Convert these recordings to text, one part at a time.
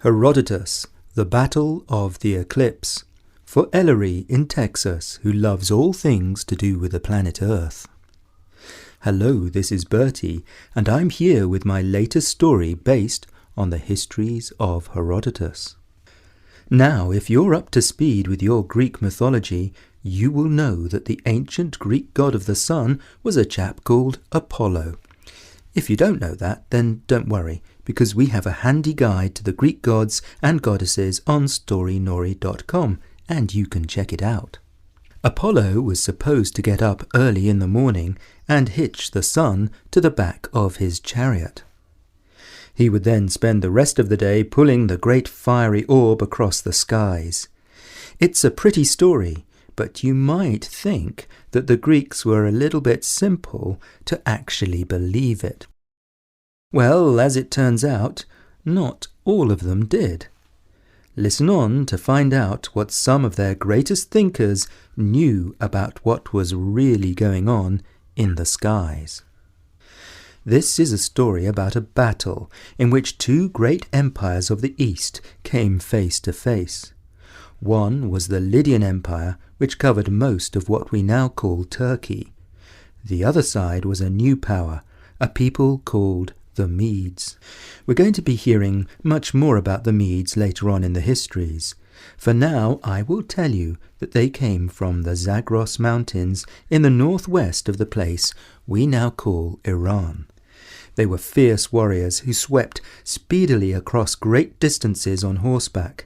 Herodotus, The Battle of the Eclipse, for Ellery in Texas, who loves all things to do with the planet Earth. Hello, this is Bertie, and I'm here with my latest story based on the histories of Herodotus. Now, if you're up to speed with your Greek mythology, you will know that the ancient Greek god of the sun was a chap called Apollo. If you don't know that, then don't worry, because we have a handy guide to the Greek gods and goddesses on storynori.com, and you can check it out. Apollo was supposed to get up early in the morning and hitch the sun to the back of his chariot. He would then spend the rest of the day pulling the great fiery orb across the skies. It's a pretty story, but you might think that the Greeks were a little bit simple to actually believe it. Well, as it turns out, not all of them did. Listen on to find out what some of their greatest thinkers knew about what was really going on in the skies. This is a story about a battle in which two great empires of the East came face to face. One was the Lydian Empire, which covered most of what we now call Turkey. The other side was a new power, a people called the Medes. We're going to be hearing much more about the Medes later on in the histories. For now, I will tell you that they came from the Zagros Mountains in the northwest of the place we now call Iran. They were fierce warriors who swept speedily across great distances on horseback.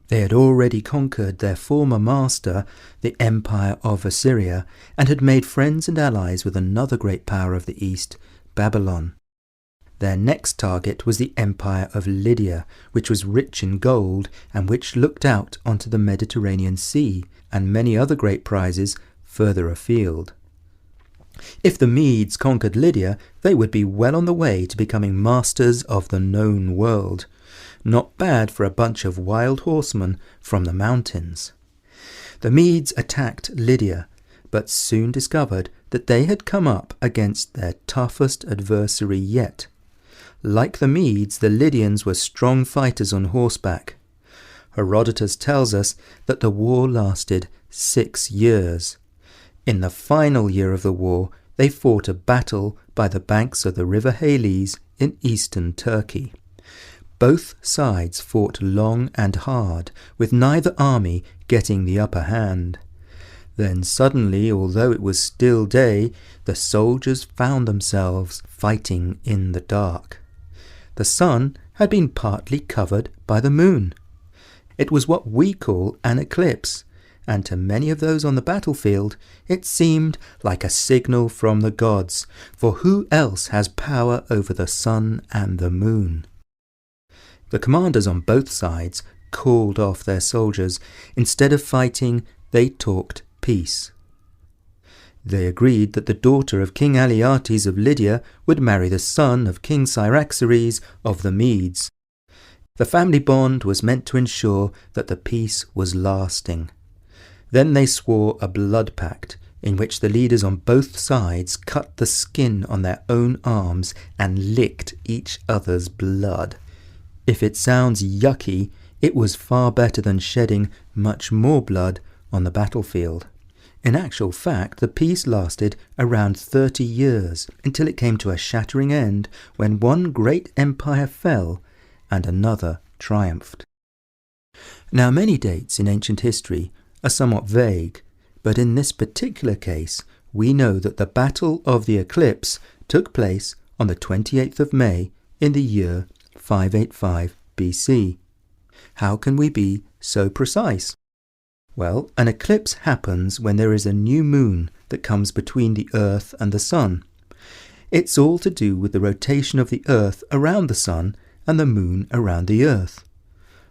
They had already conquered their former master, the Empire of Assyria, and had made friends and allies with another great power of the East, Babylon. Their next target was the Empire of Lydia, which was rich in gold and which looked out onto the Mediterranean Sea and many other great prizes further afield. If the Medes conquered Lydia, they would be well on the way to becoming masters of the known world. Not bad for a bunch of wild horsemen from the mountains. The Medes attacked Lydia, but soon discovered that they had come up against their toughest adversary yet. Like the Medes, the Lydians were strong fighters on horseback. Herodotus tells us that the war lasted 6 years. In the final year of the war, they fought a battle by the banks of the river Halys in eastern Turkey. Both sides fought long and hard, with neither army getting the upper hand. Then suddenly, although it was still day, the soldiers found themselves fighting in the dark. The sun had been partly covered by the moon. It was what we call an eclipse, and to many of those on the battlefield it seemed like a signal from the gods, for who else has power over the sun and the moon? The commanders on both sides called off their soldiers. Instead of fighting, they talked peace. They agreed that the daughter of King Alyattes of Lydia would marry the son of King Cyaxares of the Medes. The family bond was meant to ensure that the peace was lasting. Then they swore a blood pact, in which the leaders on both sides cut the skin on their own arms and licked each other's blood. If it sounds yucky, it was far better than shedding much more blood on the battlefield. In actual fact, the peace lasted around 30 years, until it came to a shattering end when one great empire fell and another triumphed. Now, many dates in ancient history are somewhat vague, but in this particular case, we know that the Battle of the Eclipse took place on the 28th of May in the year 585 BC. How can we be so precise? Well, an eclipse happens when there is a new moon that comes between the Earth and the Sun. It's all to do with the rotation of the Earth around the Sun and the Moon around the Earth.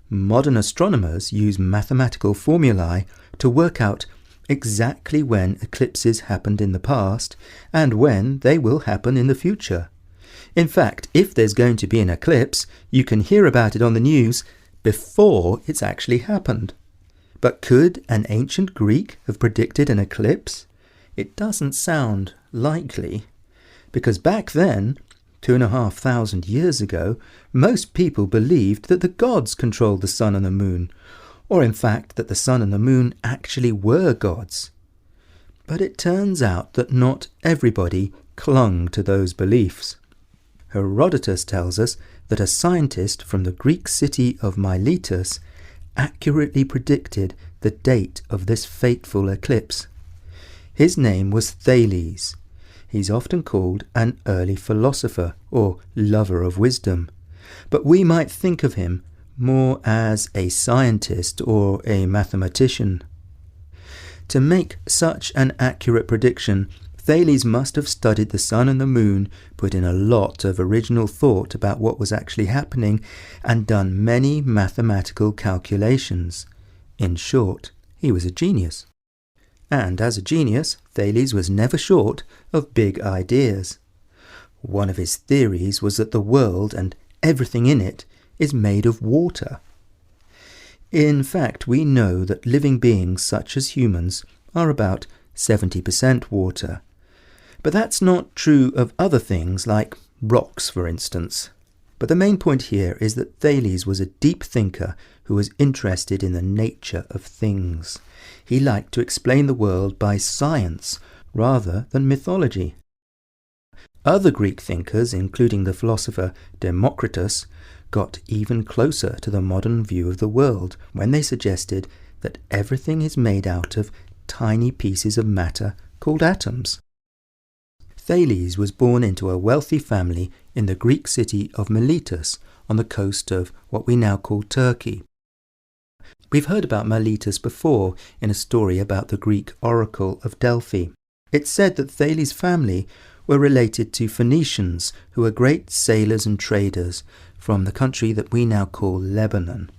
Modern astronomers use mathematical formulae to work out exactly when eclipses happened in the past and when they will happen in the future. In fact, if there's going to be an eclipse, you can hear about it on the news before it's actually happened. But could an ancient Greek have predicted an eclipse? It doesn't sound likely, because back then, 2,500 years ago, most people believed that the gods controlled the sun and the moon, or in fact that the sun and the moon actually were gods. But it turns out that not everybody clung to those beliefs. Herodotus tells us that a scientist from the Greek city of Miletus accurately predicted the date of this fateful eclipse. His name was Thales. He's often called an early philosopher or lover of wisdom, but we might think of him more as a scientist or a mathematician. To make such an accurate prediction, Thales must have studied the sun and the moon, put in a lot of original thought about what was actually happening, and done many mathematical calculations. In short, he was a genius. And as a genius, Thales was never short of big ideas. One of his theories was that the world and everything in it is made of water. In fact, we know that living beings such as humans are about 70% water. But that's not true of other things like rocks, for instance. But the main point here is that Thales was a deep thinker who was interested in the nature of things. He liked to explain the world by science rather than mythology. Other Greek thinkers, including the philosopher Democritus, got even closer to the modern view of the world when they suggested that everything is made out of tiny pieces of matter called atoms. Thales was born into a wealthy family in the Greek city of Miletus on the coast of what we now call Turkey. We've heard about Miletus before in a story about the Greek oracle of Delphi. It's said that Thales' family were related to Phoenicians, who were great sailors and traders from the country that we now call Lebanon.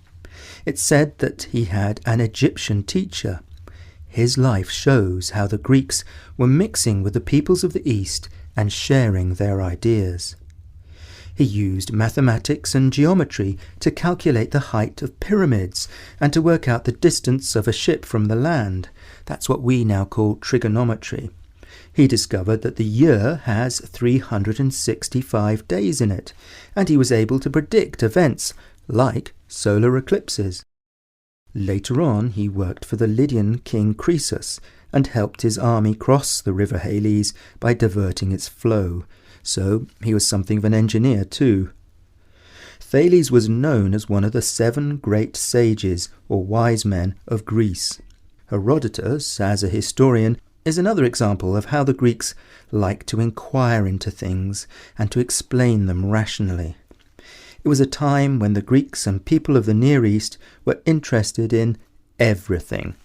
It's said that he had an Egyptian teacher. His life shows how the Greeks were mixing with the peoples of the East and sharing their ideas. He used mathematics and geometry to calculate the height of pyramids and to work out the distance of a ship from the land. That's what we now call trigonometry. He discovered that the year has 365 days in it, and he was able to predict events like solar eclipses. Later on, he worked for the Lydian king Croesus and helped his army cross the river Halys by diverting its flow, so he was something of an engineer too. Thales was known as one of the 7 great sages or wise men of Greece. Herodotus, as a historian, is another example of how the Greeks liked to inquire into things and to explain them rationally. It was a time when the Greeks and people of the Near East were interested in everything.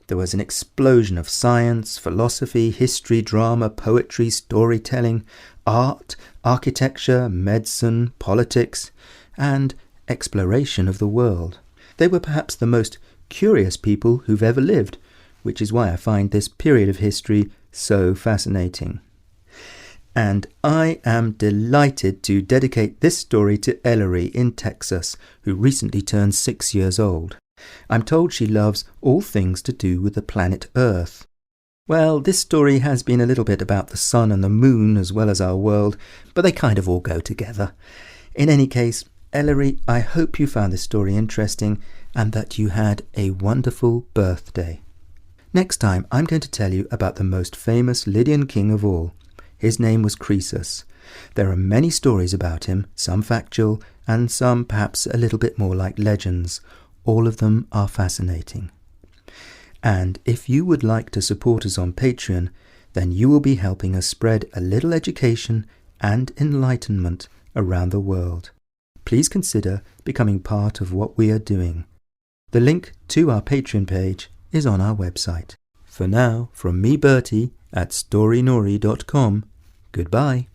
There was an explosion of science, philosophy, history, drama, poetry, storytelling, art, architecture, medicine, politics, and exploration of the world. They were perhaps the most curious people who've ever lived, which is why I find this period of history so fascinating. And I am delighted to dedicate this story to Ellery in Texas, who recently turned 6 years old. I'm told she loves all things to do with the planet Earth. Well, this story has been a little bit about the sun and the moon as well as our world, but they kind of all go together. In any case, Ellery, I hope you found this story interesting and that you had a wonderful birthday. Next time, I'm going to tell you about the most famous Lydian king of all. His name was Croesus. There are many stories about him, some factual and some perhaps a little bit more like legends. All of them are fascinating. And if you would like to support us on Patreon, then you will be helping us spread a little education and enlightenment around the world. Please consider becoming part of what we are doing. The link to our Patreon page is on our website. For now, from me, Bertie, at storynori.com, goodbye.